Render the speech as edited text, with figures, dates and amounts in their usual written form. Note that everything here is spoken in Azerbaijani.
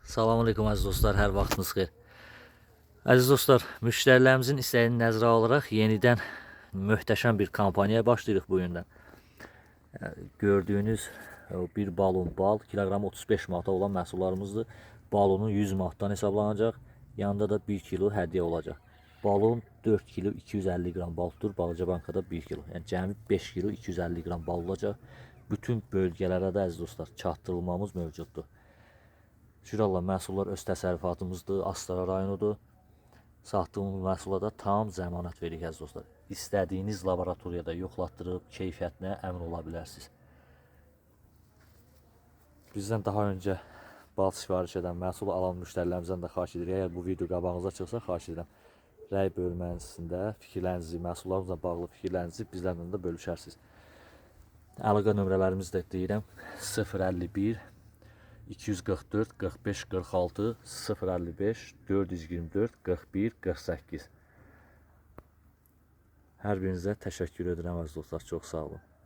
Salamünaleyküm əziz dostlar, hər vaxtınız xeyir. Əziz dostlar, müştərilərimizin istəyini nəzərə alaraq yenidən möhtəşəm bir kampaniyaya başlayırıq bu gündən. Gördüyünüz bir balon bal kiloqramı 35 manata olan məhsullarımızdır. Balonu 100 manatdan hesablanacaq. Yanında da 1 kilo hədiyyə olacaq. Balon 4 kilo 250 qram bal tutur. Balaca bankada 1 kilo. Yəni cəmi 5 kilo 250 qram bal olacaq. Bütün bölgələrə də əziz dostlar çatdırılmamız mövcuddur. Şükür Allah, məhsullar öz təsərrüfatımızdır, Astara rayonudur. Satdığımız məhsula da tam zəmanət veririk əziz dostlar. İstədiyiniz laboratoriyada yoxlatdırıb keyfiyyətinə əmin ola bilərsiniz. Bizdən daha öncə bal sifariş edən, məhsul alan müştərilərimizdən də xahiş edirik. Əgər bu video qabağınıza çıxsa, xahiş edirəm. Rəy bölməsində fikirlərinizi, məhsullarımızla bağlı fikirlərinizi bizlərlə də bölüşərsiniz. Əlaqə nömrələrimizi də deyirəm. 051 244 45 46 055 424 41 48. Hər birinizə təşəkkür edirəm əziz dostlar. Çox sağ olun.